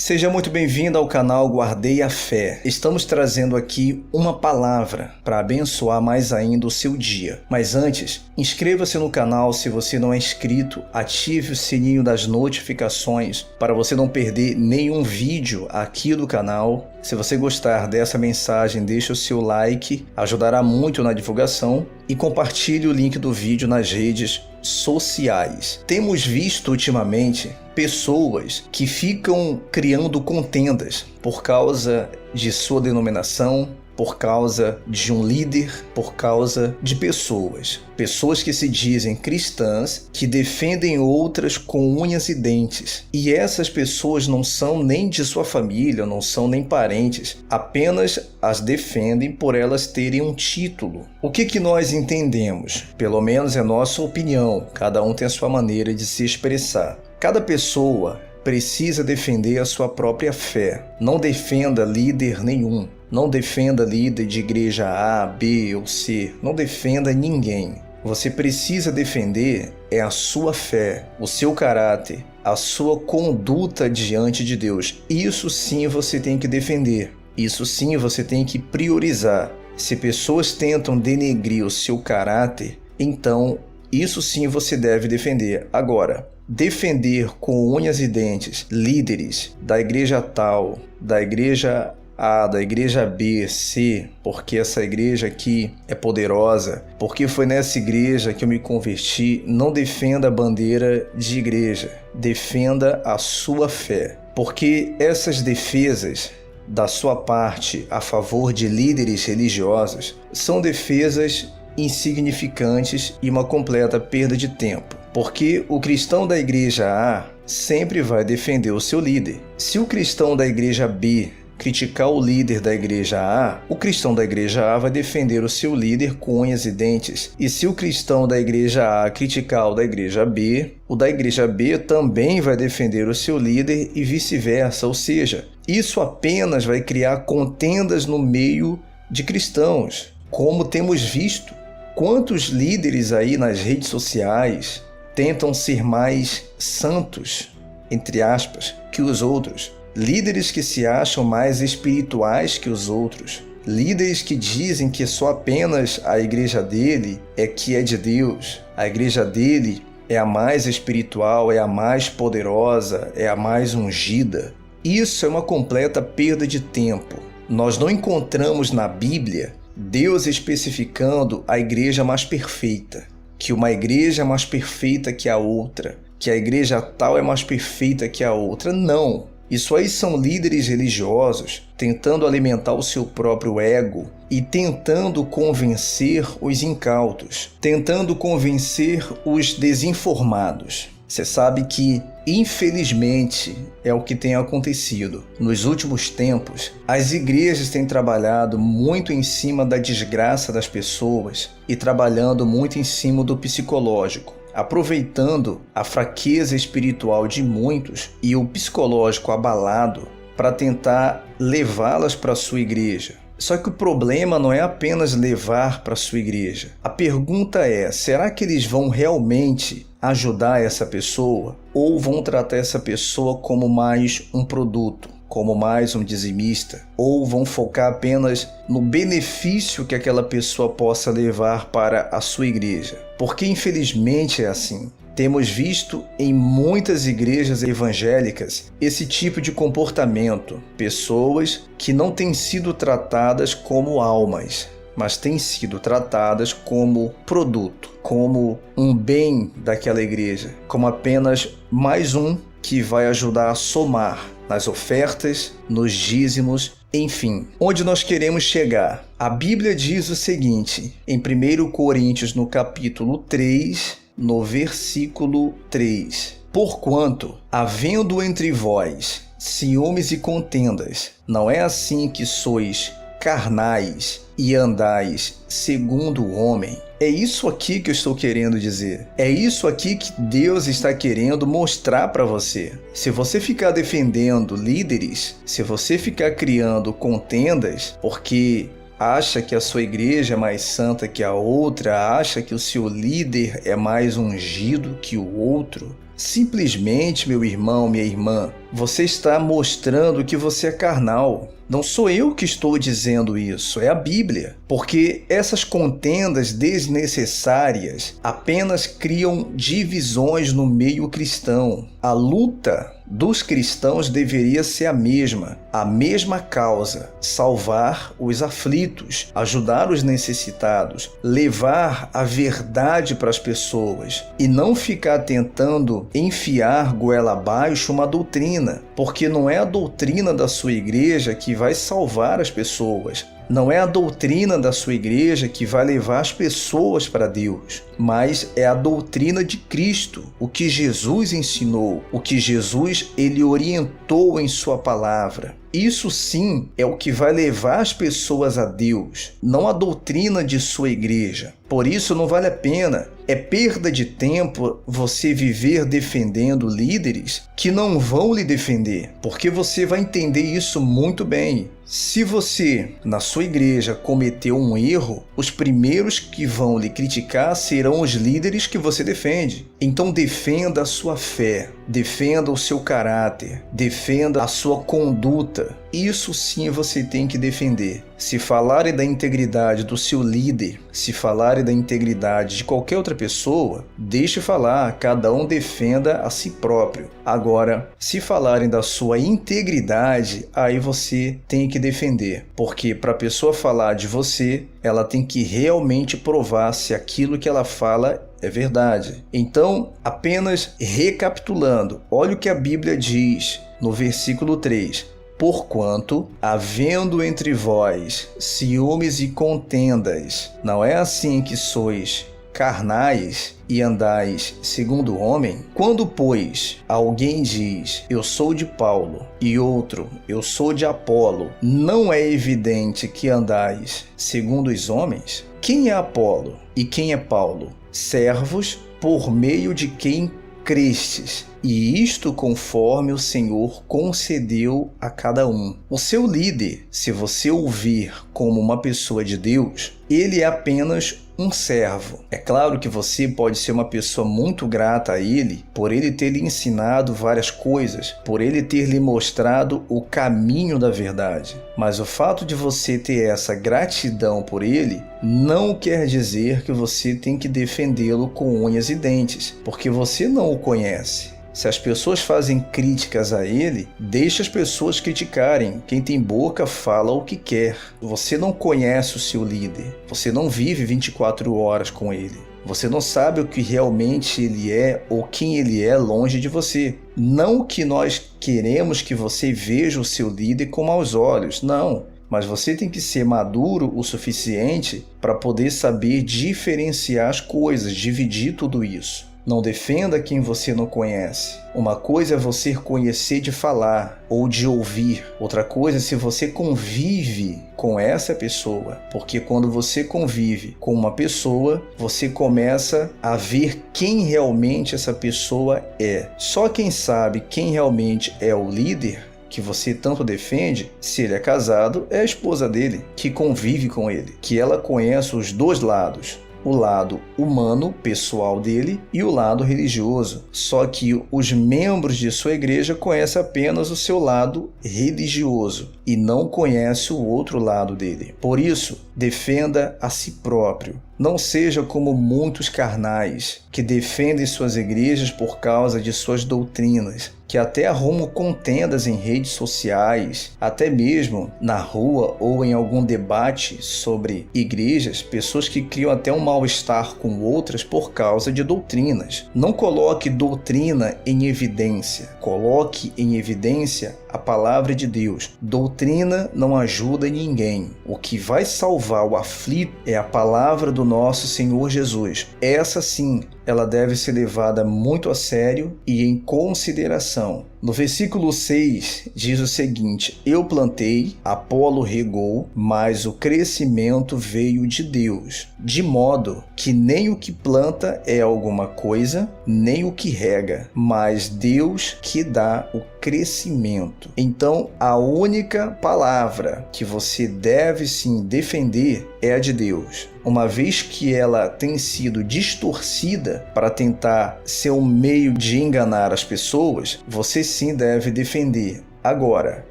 Seja muito bem-vindo ao canal Guardei a Fé. Estamos trazendo aqui uma palavra para abençoar mais ainda o seu dia. Mas antes, inscreva-se no canal se você não é inscrito, ative o sininho das notificações para você não perder nenhum vídeo aqui do canal. Se você gostar dessa mensagem, deixe o seu like, ajudará muito na divulgação e compartilhe o link do vídeo nas redes sociais. Temos visto ultimamente pessoas que ficam criando contendas por causa de sua denominação, por causa de um líder, por causa de pessoas. Pessoas que se dizem cristãs, que defendem outras com unhas e dentes. E essas pessoas não são nem de sua família, não são nem parentes. Apenas as defendem por elas terem um título. O que nós entendemos? Pelo menos é nossa opinião. Cada um tem a sua maneira de se expressar. Cada pessoa precisa defender a sua própria fé. Não defenda líder nenhum. Não defenda líder de igreja A, B ou C. Não defenda ninguém. Você precisa defender a sua fé, o seu caráter, a sua conduta diante de Deus. Isso sim você tem que defender. Isso sim você tem que priorizar. Se pessoas tentam denegrir o seu caráter, então isso sim você deve defender. Agora, defender com unhas e dentes líderes da igreja tal, da igreja A, da igreja B, C, porque essa igreja aqui é poderosa, porque foi nessa igreja que eu me converti. Não defenda a bandeira de igreja, defenda a sua fé, porque essas defesas da sua parte a favor de líderes religiosos são defesas insignificantes e uma completa perda de tempo, porque o cristão da igreja A sempre vai defender o seu líder. Se o cristão da igreja B criticar o líder da igreja A, o cristão da igreja A vai defender o seu líder com unhas e dentes. E se o cristão da igreja A criticar o da igreja B, o da igreja B também vai defender o seu líder e vice-versa. Ou seja, isso apenas vai criar contendas no meio de cristãos. Como temos visto, quantos líderes aí nas redes sociais tentam ser mais santos, entre aspas, que os outros. Líderes que se acham mais espirituais que os outros. Líderes que dizem que só apenas a igreja dele é que é de Deus. A igreja dele é a mais espiritual, é a mais poderosa, é a mais ungida. Isso é uma completa perda de tempo. Nós não encontramos na Bíblia Deus especificando a igreja mais perfeita, que uma igreja é mais perfeita que a outra, que a igreja tal é mais perfeita que a outra. Não. Isso aí são líderes religiosos tentando alimentar o seu próprio ego e tentando convencer os incautos, tentando convencer os desinformados. Você sabe que, infelizmente, é o que tem acontecido. Nos últimos tempos, as igrejas têm trabalhado muito em cima da desgraça das pessoas e trabalhando muito em cima do psicológico, aproveitando a fraqueza espiritual de muitos e o psicológico abalado para tentar levá-las para a sua igreja. Só que o problema não é apenas levar para a sua igreja. A pergunta é, será que eles vão realmente ajudar essa pessoa? Ou vão tratar essa pessoa como mais um produto, como mais um dizimista? Ou vão focar apenas no benefício que aquela pessoa possa levar para a sua igreja? Porque infelizmente é assim. Temos visto em muitas igrejas evangélicas esse tipo de comportamento. Pessoas que não têm sido tratadas como almas, mas têm sido tratadas como produto, como um bem daquela igreja, como apenas mais um que vai ajudar a somar nas ofertas, nos dízimos, enfim. Onde nós queremos chegar? A Bíblia diz o seguinte, em 1 Coríntios, no capítulo 3, no versículo 3. Porquanto, havendo entre vós ciúmes e contendas, não é assim que sois carnais e andais segundo o homem? É isso aqui que eu estou querendo dizer. É isso aqui que Deus está querendo mostrar para você. Se você ficar defendendo líderes, se você ficar criando contendas, porque acha que a sua igreja é mais santa que a outra, acha que o seu líder é mais ungido que o outro, Simplesmente, meu irmão, minha irmã, você está mostrando que você é carnal. Não sou eu que estou dizendo isso, é a Bíblia. Porque essas contendas desnecessárias apenas criam divisões no meio cristão. A luta dos cristãos deveria ser a mesma causa: salvar os aflitos, ajudar os necessitados, levar a verdade para as pessoas e não ficar tentando enfiar goela abaixo uma doutrina, porque não é a doutrina da sua igreja que vai salvar as pessoas. Não é a doutrina da sua igreja que vai levar as pessoas para Deus, mas é a doutrina de Cristo, o que Jesus ensinou, o que Jesus ele orientou em sua palavra. Isso sim é o que vai levar as pessoas a Deus, não a doutrina de sua igreja. Por isso não vale a pena. É perda de tempo você viver defendendo líderes que não vão lhe defender, porque você vai entender isso muito bem. Se você, na sua igreja, cometeu um erro, os primeiros que vão lhe criticar serão os líderes que você defende. Então defenda a sua fé, defenda o seu caráter, defenda a sua conduta. Isso sim você tem que defender. Se falarem da integridade do seu líder, se falarem da integridade de qualquer outra pessoa, deixe falar, cada um defenda a si próprio. Agora, se falarem da sua integridade, aí você tem que defender, porque para a pessoa falar de você, ela tem que realmente provar se aquilo que ela fala é verdade. Então, apenas recapitulando, olha o que a Bíblia diz no versículo 3. Porquanto, havendo entre vós ciúmes e contendas, não é assim que sois carnais e andais segundo o homem? Quando, pois, alguém diz, eu sou de Paulo, e outro, eu sou de Apolo, não é evidente que andais segundo os homens? Quem é Apolo e quem é Paulo? Servos por meio de quem crestes, e isto conforme o Senhor concedeu a cada um. O seu líder, se você ouvir como uma pessoa de Deus, ele é apenas um servo. É claro que você pode ser uma pessoa muito grata a ele, por ele ter lhe ensinado várias coisas, por ele ter lhe mostrado o caminho da verdade. Mas o fato de você ter essa gratidão por ele não quer dizer que você tem que defendê-lo com unhas e dentes, porque você não o conhece. Se as pessoas fazem críticas a ele, deixe as pessoas criticarem. Quem tem boca fala o que quer. Você não conhece o seu líder. Você não vive 24 horas com ele. Você não sabe o que realmente ele é ou quem ele é longe de você. Não que nós queremos que você veja o seu líder com maus olhos, não. Mas você tem que ser maduro o suficiente para poder saber diferenciar as coisas, dividir tudo isso. Não defenda quem você não conhece. Uma coisa é você conhecer de falar ou de ouvir. Outra coisa é se você convive com essa pessoa. Porque quando você convive com uma pessoa, você começa a ver quem realmente essa pessoa é. Só quem sabe quem realmente é o líder que você tanto defende, se ele é casado, é a esposa dele, que convive com ele, que ela conhece os dois lados. O lado humano, pessoal dele, e o lado religioso. Só que os membros de sua igreja conhecem apenas o seu lado religioso e não conhecem o outro lado dele. Por isso, defenda a si próprio. Não seja como muitos carnais que defendem suas igrejas por causa de suas doutrinas, que até arrumam contendas em redes sociais, até mesmo na rua ou em algum debate sobre igrejas, pessoas que criam até um mal-estar com outras por causa de doutrinas. Não coloque doutrina em evidência, coloque em evidência a palavra de Deus. Doutrina não ajuda ninguém. O que vai salvar o aflito é a palavra do nosso Senhor Jesus. Essa sim, ela deve ser levada muito a sério e em consideração. No versículo 6 diz o seguinte: eu plantei, Apolo regou, mas o crescimento veio de Deus, de modo que nem o que planta é alguma coisa, nem o que rega, mas Deus que dá o crescimento. Então, a única palavra que você deve sim defender é a de Deus. Uma vez que ela tem sido distorcida para tentar ser um meio de enganar as pessoas, você sim deve defender. Agora,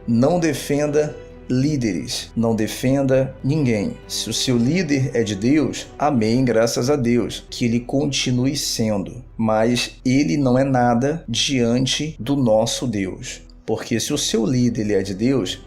não defenda líderes, não defenda ninguém. Se o seu líder é de Deus, amém, graças a Deus, que ele continue sendo, mas ele não é nada diante do nosso Deus, porque se o seu líder ele é de Deus,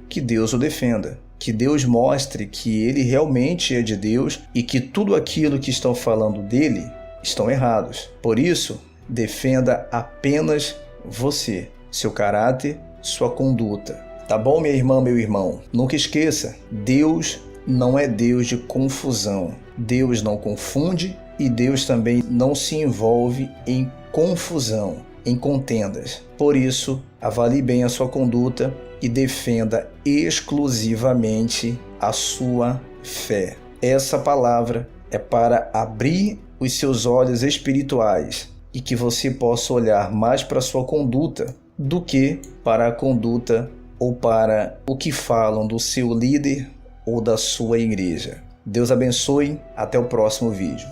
que Deus o defenda, que Deus mostre que ele realmente é de Deus e que tudo aquilo que estão falando dele estão errados. Por isso, defenda apenas você, seu caráter, sua conduta. Tá bom, minha irmã, meu irmão? Nunca esqueça, Deus não é Deus de confusão. Deus não confunde e Deus também não se envolve em confusão, em contendas. Por isso, avalie bem a sua conduta e defenda exclusivamente a sua fé. Essa palavra é para abrir os seus olhos espirituais e que você possa olhar mais para a sua conduta do que para a conduta ou para o que falam do seu líder ou da sua igreja. Deus abençoe, até o próximo vídeo.